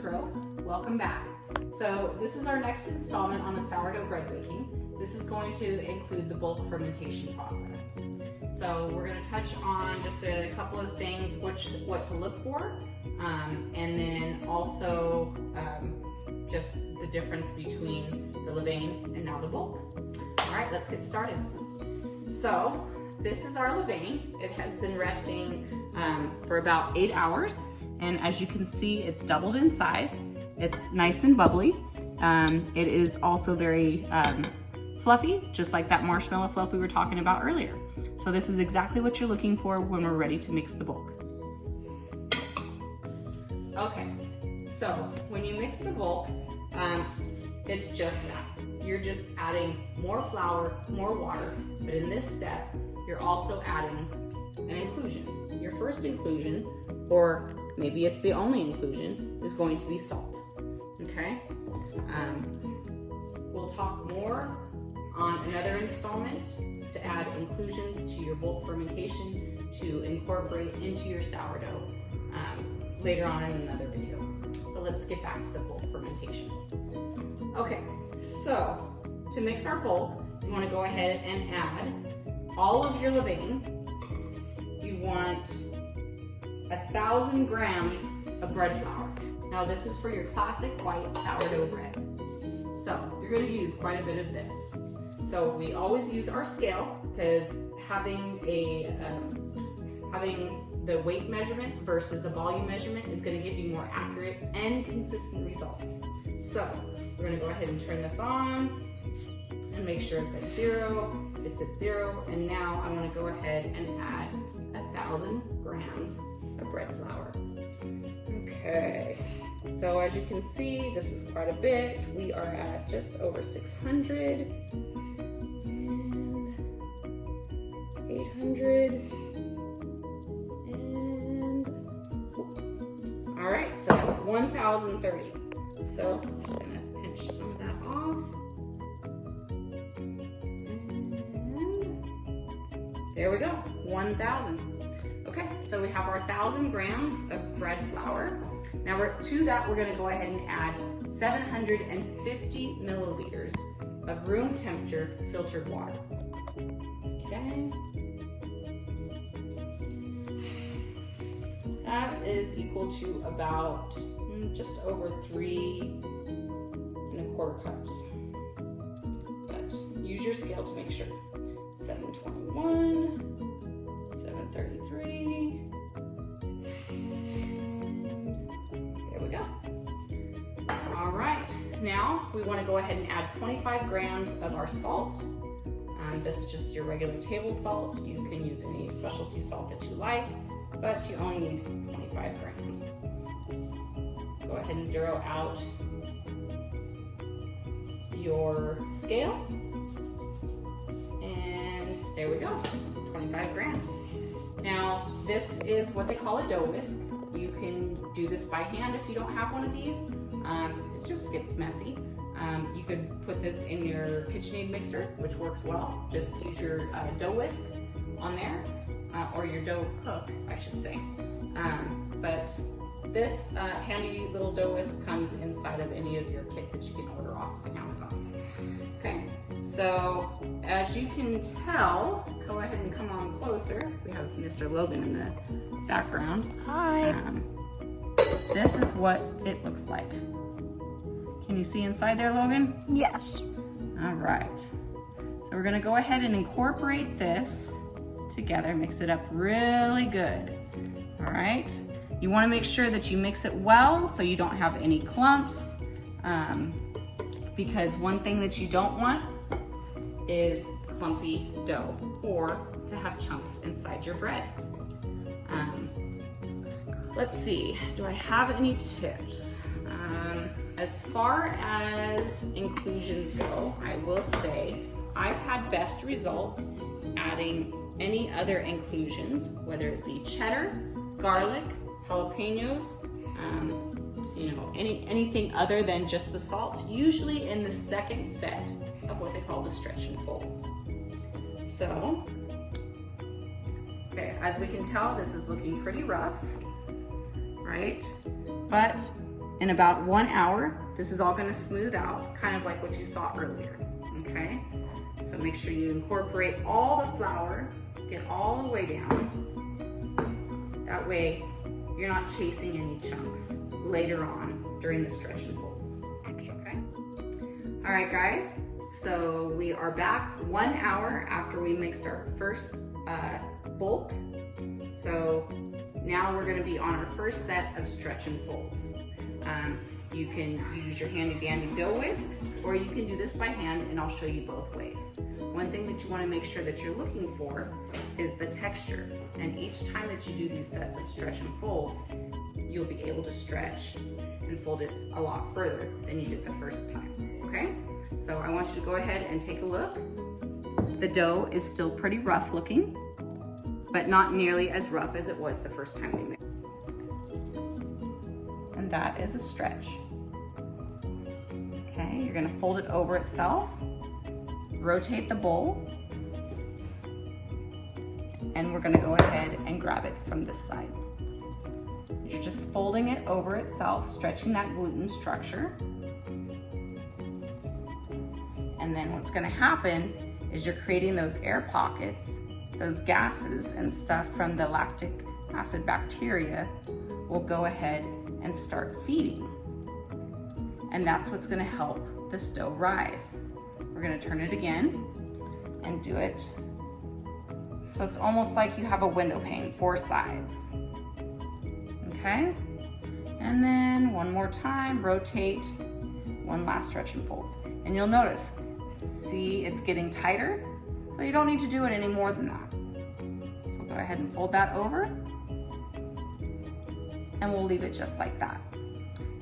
Crow. Welcome back. So this is our next installment on the sourdough bread baking. This is going to include the bulk fermentation process. So we're going to touch on just a couple of things, what to look for, and then also just the difference between the levain and now the bulk. All right, let's get started. So this is our levain. It has been resting for about 8 hours. And as you can see, it's doubled in size. It's nice and bubbly. It is also very fluffy, just like that marshmallow fluff we were talking about earlier. So this is exactly what you're looking for when we're ready to mix the bulk. Okay, so when you mix the bulk, it's just that. You're just adding more flour, more water, but in this step, you're also adding an inclusion. Your first inclusion, or maybe it's the only inclusion, is going to be salt, okay? We'll talk more on another installment to add inclusions to your bulk fermentation to incorporate into your sourdough later on in another video. But let's get back to the bulk fermentation. Okay, so to mix our bulk, you want to go ahead and add all of your levain. You want 1,000 grams of bread flour. Now this is for your classic white sourdough bread. So you're going to use quite a bit of this. So we always use our scale because having the weight measurement versus a volume measurement is going to give you more accurate and consistent results. So we're going to go ahead and turn this on and make sure it's at 0. It's at 0, and now I want to go ahead and add 1,000 grams of bread flour. Okay, so as you can see, this is quite a bit. We are at just over 600 and 800 and all right, so that's 1,030. So I'm just gonna pinch some of that off. And there we go, 1,000. Okay, so we have our 1,000 grams of bread flour. Now to that, we're gonna go ahead and add 750 milliliters of room temperature filtered water. Okay. That is equal to about just over 3 1/4 cups. But use your scale to make sure. 721, 733, there we go. All right, now we want to go ahead and add 25 grams of our salt. This is just your regular table salt. You can use any specialty salt that you like, but you only need 25 grams. Go ahead and zero out your scale. And there we go, 25 grams. Now, this is what they call a dough whisk. You can do this by hand if you don't have one of these. It just gets messy. You could put this in your KitchenAid mixer, which works well. Just use your dough whisk on there, or your dough hook, I should say. But this handy little dough whisk comes inside of any of your kits that you can order off Amazon. Okay, so as you can tell, go ahead and come on closer. We have Mr. Logan in the background. Hi. This is what it looks like. Can you see inside there, Logan? Yes. All right. So we're gonna go ahead and incorporate this together, mix it up really good. All right. You wanna make sure that you mix it well so you don't have any clumps, because one thing that you don't want is clumpy dough or to have chunks inside your bread. Let's see, do I have any tips? As far as inclusions go, I will say I've had best results adding any other inclusions, whether it be cheddar, garlic, jalapenos, anything other than just the salt, usually in the second set of what they call the stretch and folds. So, okay, as we can tell, this is looking pretty rough, right? But in about 1 hour, this is all gonna smooth out, kind of like what you saw earlier, okay? So make sure you incorporate all the flour, get all the way down. That way, you're not chasing any chunks later on during the stretch and folds, okay? All right, guys, so we are back 1 hour after we mixed our first bulk. So now we're gonna be on our first set of stretch and folds. You can use your handy dandy dough whisk, or you can do this by hand, and I'll show you both ways. One thing that you wanna make sure that you're looking for is the texture. And each time that you do these sets of stretch and folds, you'll be able to stretch and fold it a lot further than you did the first time, okay? So I want you to go ahead and take a look. The dough is still pretty rough looking, but not nearly as rough as it was the first time we mixed. And that is a stretch. Okay, you're gonna fold it over itself, rotate the bowl, and we're gonna go ahead and grab it from this side. You're just folding it over itself, stretching that gluten structure. And then what's gonna happen is you're creating those air pockets, those gases and stuff from the lactic acid bacteria will go ahead and start feeding. And that's what's gonna help this dough rise. We're gonna turn it again and do it. So it's almost like you have a window pane, 4 sides. Okay? And then one more time, rotate, one last stretch and folds. And you'll notice, see, it's getting tighter, so you don't need to do it any more than that. So go ahead and fold that over, and we'll leave it just like that.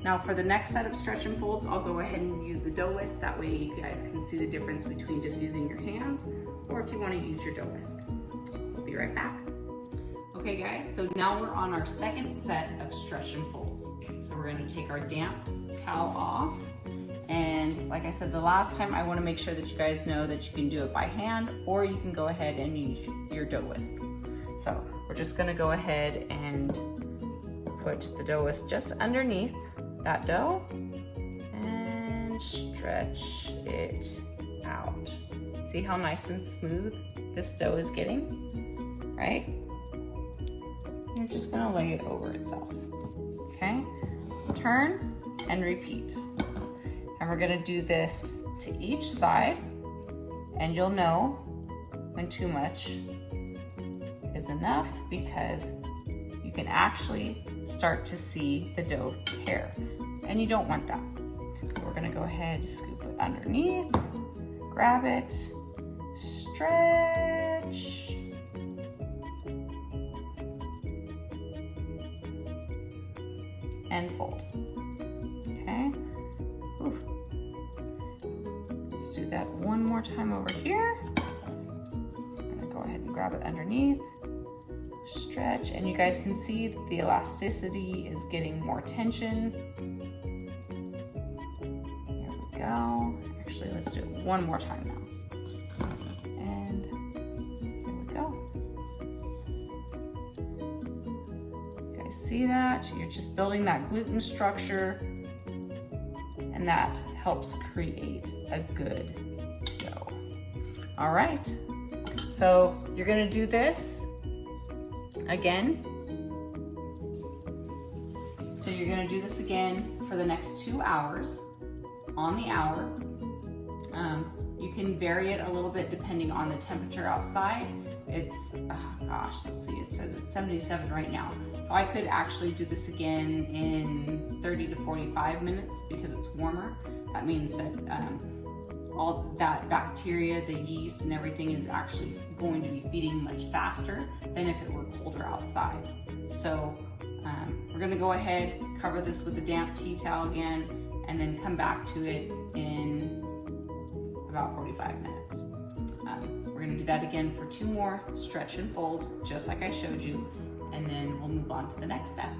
Now for the next set of stretch and folds, I'll go ahead and use the dough whisk. That way you guys can see the difference between just using your hands, or if you want to use your dough whisk. We'll be right back. Okay guys, so now we're on our second set of stretch and folds. So we're gonna take our damp towel off. And like I said the last time, I wanna make sure that you guys know that you can do it by hand, or you can go ahead and use your dough whisk. So we're just gonna go ahead and put the dough whisk just underneath that dough and stretch it out. See how nice and smooth this dough is getting, right? You're just gonna lay it over itself, okay? Turn and repeat. And we're gonna do this to each side, and you'll know when too much is enough, because you can actually start to see the dough tear, and you don't want that. So we're gonna go ahead and scoop it underneath, grab it, stretch, and fold, okay? Ooh. Let's do that one more time over here. I'm gonna go ahead and grab it underneath, stretch, and you guys can see that the elasticity is getting more tension. There we go. Actually, let's do it one more time now. And there we go. You guys see that? You're just building that gluten structure, and that helps create a good dough. All right, so you're gonna do this again. So you're gonna do this again for the next 2 hours on the hour. You can vary it a little bit depending on the temperature outside. It's, gosh, let's see, it says it's 77 right now. So I could actually do this again in 30 to 45 minutes because it's warmer. That means that all that bacteria, the yeast and everything is actually going to be feeding much faster than if it were colder outside. So we're gonna go ahead, cover this with a damp tea towel again, and then come back to it in about 45 minutes. We're gonna do that again for 2 more stretch and folds, just like I showed you, and then we'll move on to the next step.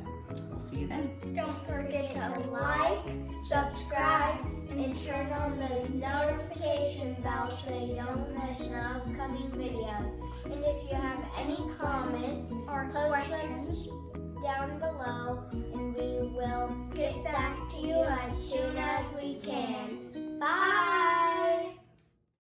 We'll see you then. Don't forget to like, subscribe, and turn on those notification bells so you don't miss upcoming videos. And if you have any comments or questions,